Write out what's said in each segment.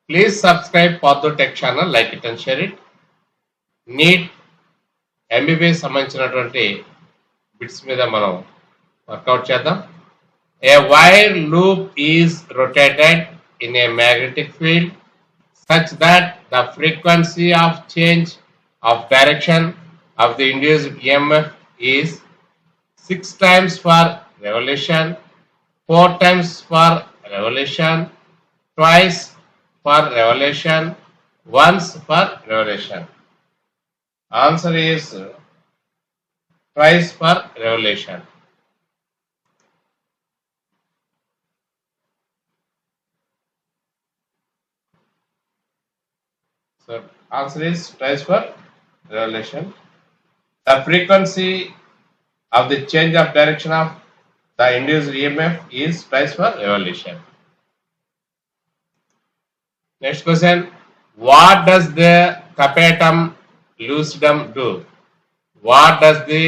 Please subscribe Pathu Tech channel, like it and share it. NEET MBBS సంబంధించినటువంటి bits మీద మనం workout చేద్దాం. A wire loop is rotated in a magnetic field such that the frequency of change of direction of the induced EMF is 6 times for revolution, 4 times for revolution, twice for revolution, once for revolution. Answer is twice for revolution. So answer is twice for revolution. The frequency of the change of direction of the induced EMF is twice for revolution. Next question. What does the tapetum lucidum do? What does the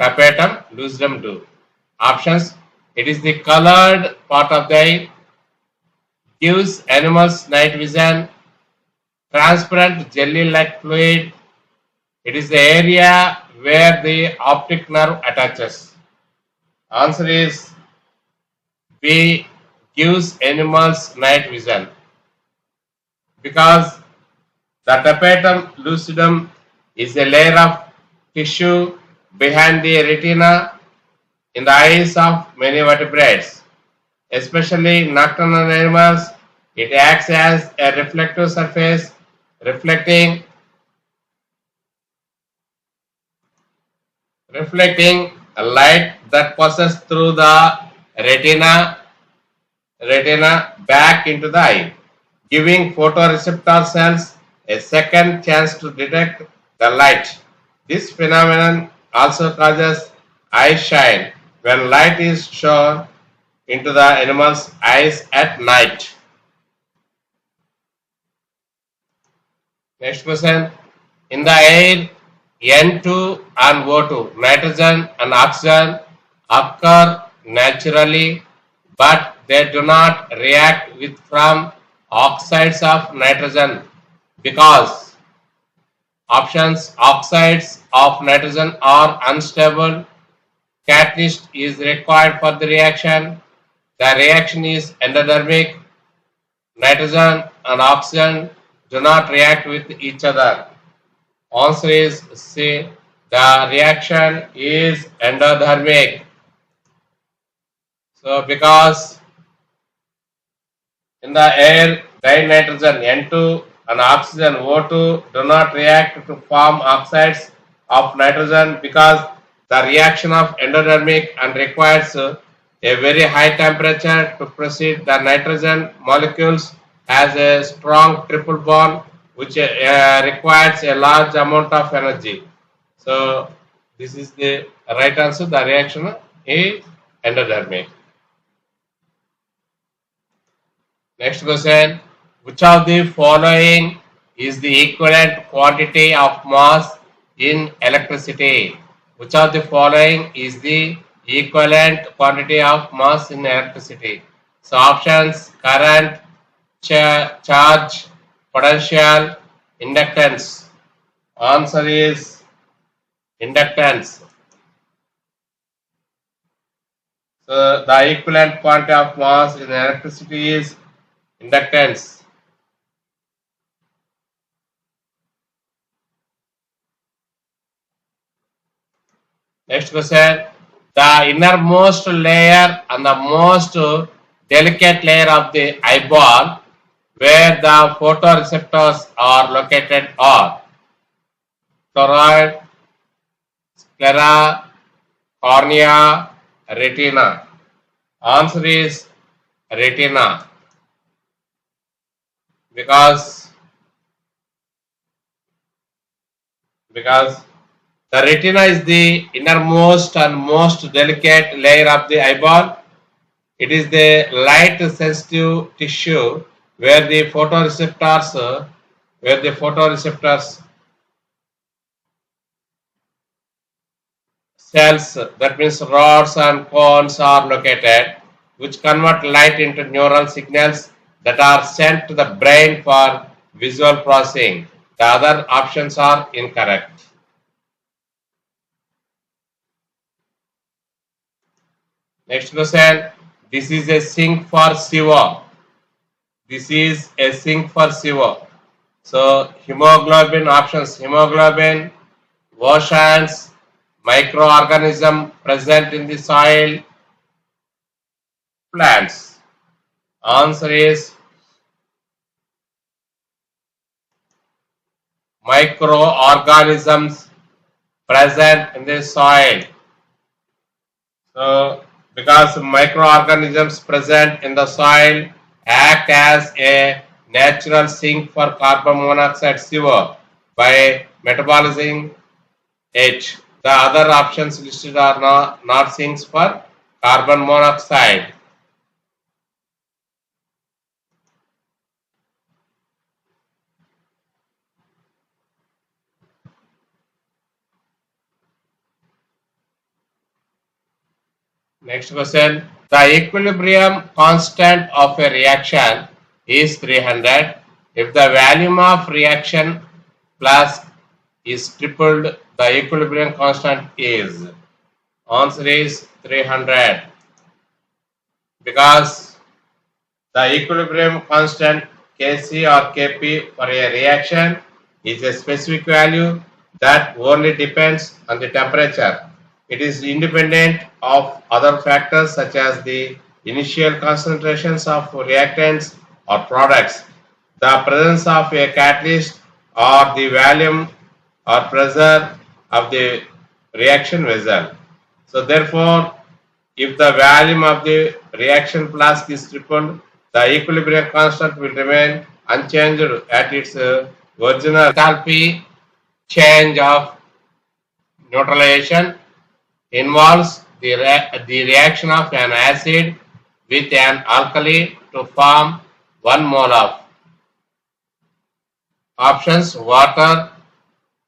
tapetum lucidum do? Options. It is the colored part of the eye. Gives animals night vision. Transparent jelly-like fluid. It is the area where the optic nerve attaches. Answer is B. Gives animals night vision. Because the tapetum lucidum is a layer of tissue behind the retina in the eyes of many vertebrates, especially nocturnal animals. It acts as a reflective surface, reflecting a light that passes through the retina back into the eye, giving photoreceptor cells a second chance to detect the light. This phenomenon also causes eye shine when light is shown into the animal's eyes at night. Next question. In the air, N2 and O2, nitrogen and oxygen, occur naturally, but they do not react with from oxides of nitrogen because options. Oxides of nitrogen are unstable. Catalyst is required for the reaction. The reaction is endodermic. Nitrogen and oxygen do not react with each other. Answer is C. The reaction is endodermic. So because in the air, dinitrogen N2 and oxygen O2 do not react to form oxides of nitrogen because the reaction of endodermic and requires a very high temperature to proceed. The nitrogen molecules has a strong triple bond which requires a large amount of energy. So this is the right answer. The reaction is endodermic. Next question. Which of the following is the equivalent quantity of mass in electricity? Which of the following is the equivalent quantity of mass in electricity? So options: current, charge, potential, inductance. Answer is inductance. So the equivalent quantity of mass in electricity is inductance. Next question. The innermost layer and the most delicate layer of the eyeball where the photoreceptors are located are choroid, sclera, cornea, retina. Answer is retina. Because the retina is the innermost and most delicate layer of the eyeball. It is the light sensitive tissue where the photoreceptors cells, that means rods and cones, are located, which convert light into neural signals that are sent to the brain for visual processing. The other options are incorrect. Next question. This is a sink for Siva. This is a sink for Siva. So hemoglobin options: hemoglobin, oceans, microorganism present in the soil, plants. Answer is microorganisms present in the soil. So because microorganisms present in the soil act as a natural sink for carbon monoxide CO by metabolizing H. The other options listed are not sinks for carbon monoxide. Next question. The equilibrium constant of a reaction is 300. If the volume of reaction plus is tripled, the equilibrium constant is. Answer is 300. Because the equilibrium constant Kc or Kp for a reaction is a specific value that only depends on the temperature. It is independent of other factors such as the initial concentrations of reactants or products, the presence of a catalyst, or the volume or pressure of the reaction vessel. So therefore, if the volume of the reaction flask is tripled, the equilibrium constant will remain unchanged at its original enthalpy. Change of neutralization involves the reaction of an acid with an alkali to form 1 mole of options: water,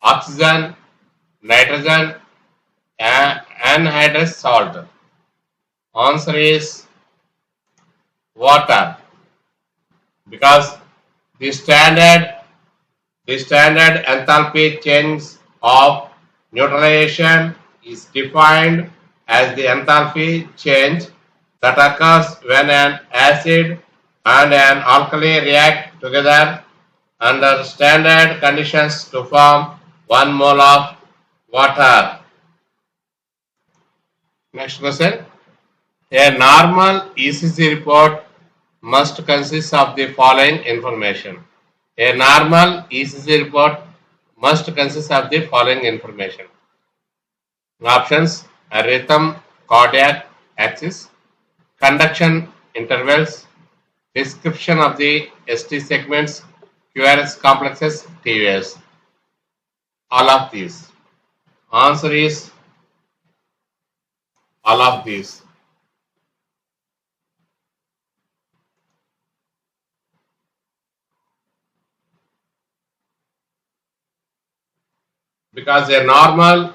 oxygen, nitrogen, and anhydrous salt. Answer is water, because the standard enthalpy change of neutralization is defined as the enthalpy change that occurs when an acid and an alkali react together under standard conditions to form 1 mole of water. Next question. A normal ECG report must consist of the following information. A normal ECG report must consist of the following information. Options: a rhythm, cardiac axis, conduction intervals, description of the ST segments, QRS complexes, TVS. All of these. Answer is all of these. Because a normal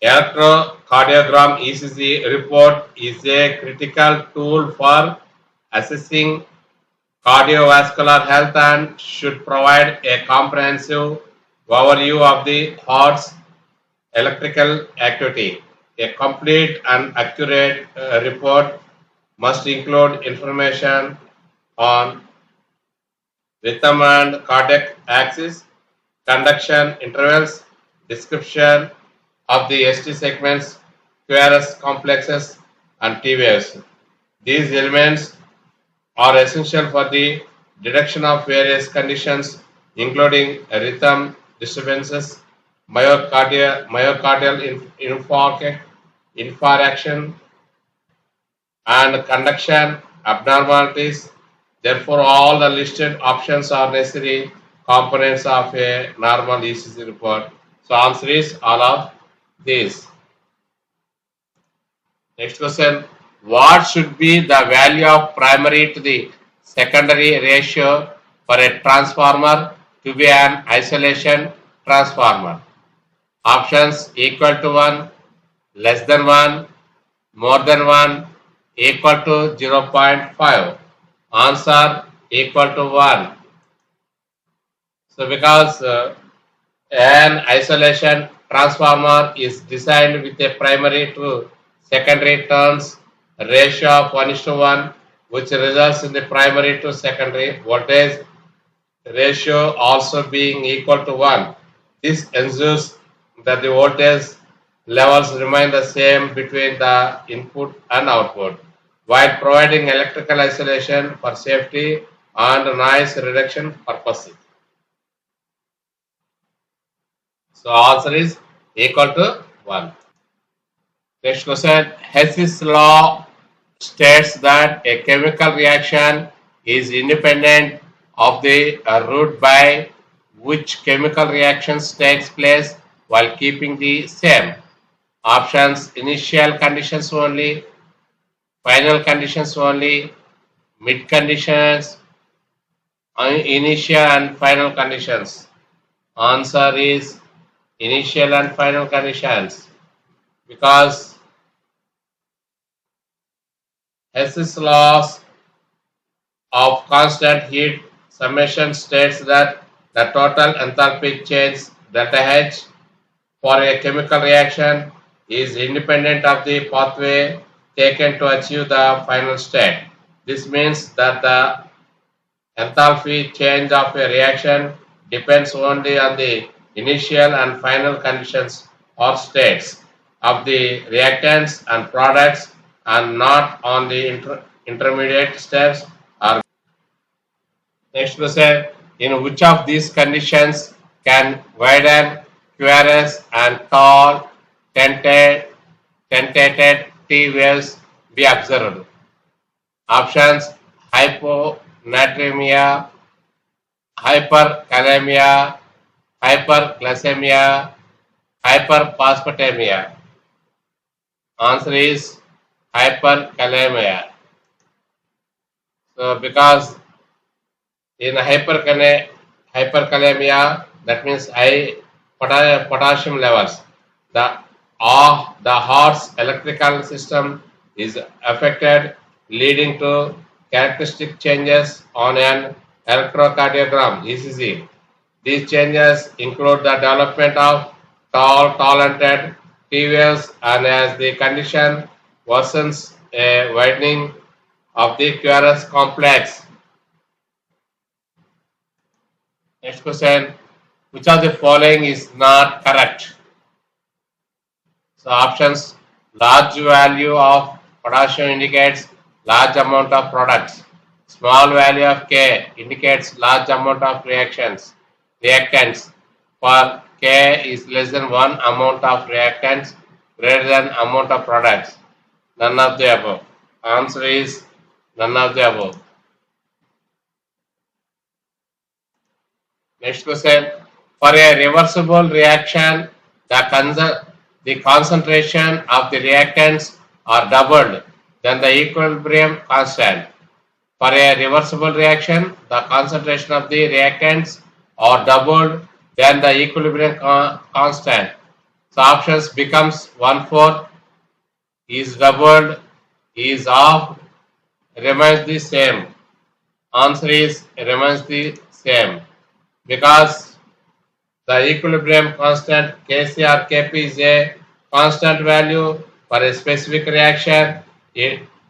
electrocardiogram ECG report is a critical tool for assessing cardiovascular health and should provide a comprehensive overview of the heart's electrical activity. A complete and accurate report must include information on rhythm and cardiac axis, conduction intervals, description of the ST segments, QRS complexes, and TVS. These elements are essential for the detection of various conditions, including rhythm disturbances, myocardial infarction, and conduction abnormalities. Therefore, all the listed options are necessary components of a normal ECG report. So, answer is all of these. Next question. What should be the value of primary to the secondary ratio for a transformer to be an isolation transformer? Options: equal to 1, less than 1, more than 1, equal to 0.5. Answer equal to 1. So because an isolation transformer is designed with a primary to secondary turns ratio of 1:1, which results in the primary to secondary voltage ratio also being equal to 1. This ensures that the voltage levels remain the same between the input and output, while providing electrical isolation for safety and noise reduction purposes. So answer is equal to 1. Next question. Hess's law states that a chemical reaction is independent of the route by which chemical reactions takes place while keeping the same. Options: initial conditions only, final conditions only, mid conditions, initial and final conditions. Answer is initial and final conditions because Hess's laws of constant heat summation states that the total enthalpy change delta H for a chemical reaction is independent of the pathway taken to achieve the final state. This means that the enthalpy change of a reaction depends only on the initial and final conditions or states of the reactants and products and not on the intermediate steps or. Next question. In which of these conditions can widen QRS and tall tentated T waves be observed? Options: hyponatremia, hyperkalemia, hyperglycemia, hyperphosphatemia. Answer is hyperkalemia. So because in hyperkalemia, that means high potassium levels, the the heart's electrical system is affected, leading to characteristic changes on an electrocardiogram (ECG). These changes include the development of talented T waves, and as the condition worsens, a widening of the QRS complex. Next question. Which of the following is not correct? So options: large value of potassium indicates large amount of products. Small value of K indicates large amount of reactants. For K is less than 1 amount of reactants greater than amount of products. None of the above. Answer is none of the above. Next question. For a reversible reaction, the concentration of the reactants are doubled than the equilibrium constant. For a reversible reaction, the concentration of the reactants are doubled than the equilibrium constant. So options becomes 1/4, is doubled, is half, remains the same. Answer is remains the same because the equilibrium constant Kc or Kp is a constant value for a specific reaction.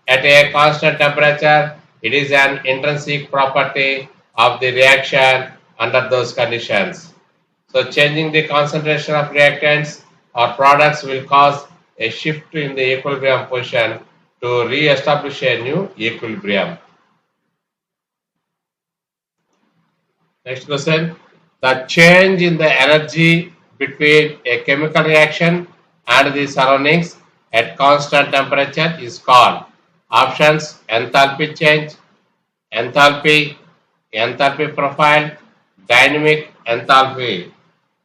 At a constant temperature, it is an intrinsic property of the reaction under those conditions. So changing the concentration of reactants or products will cause a shift in the equilibrium position to re-establish a new equilibrium. Next question. The change in the energy between a chemical reaction and the surroundings at constant temperature is called. Options: enthalpy change, enthalpy, enthalpy profile, dynamic enthalpy.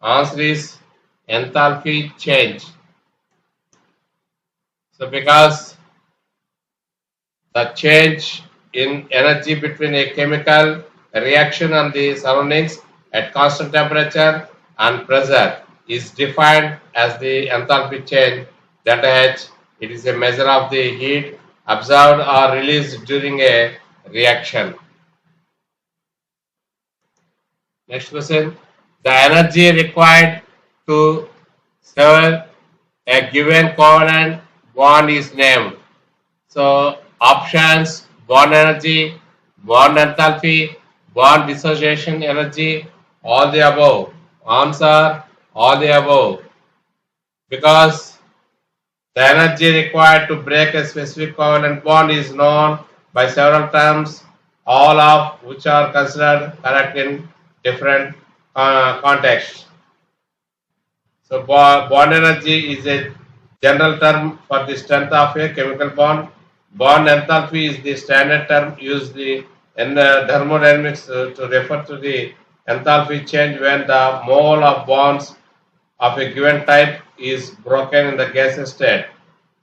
Answer is enthalpy change. So because the change in energy between a chemical reaction and the surroundings at constant temperature and pressure is defined as the enthalpy change delta H. It is a measure of the heat absorbed or released during a reaction. Next question. The energy required to sever a given covalent bond is named. So options: bond energy, bond enthalpy, bond dissociation energy, all the above. Answer: all the above. Because the energy required to break a specific covalent bond is known by several terms, all of which are considered correct in different contexts. So bond energy is a general term for the strength of a chemical bond. Bond enthalpy is the standard term used in the thermodynamics to refer to the enthalpy change when the mole of bonds of a given type is broken in the gaseous state.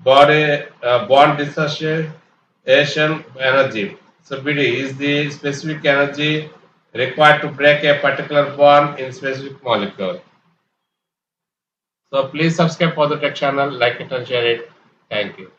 Bond dissociation energy. So BD is the specific energy required to break a particular bond in specific molecule. So please subscribe for the tech channel, like it and share it. Thank you.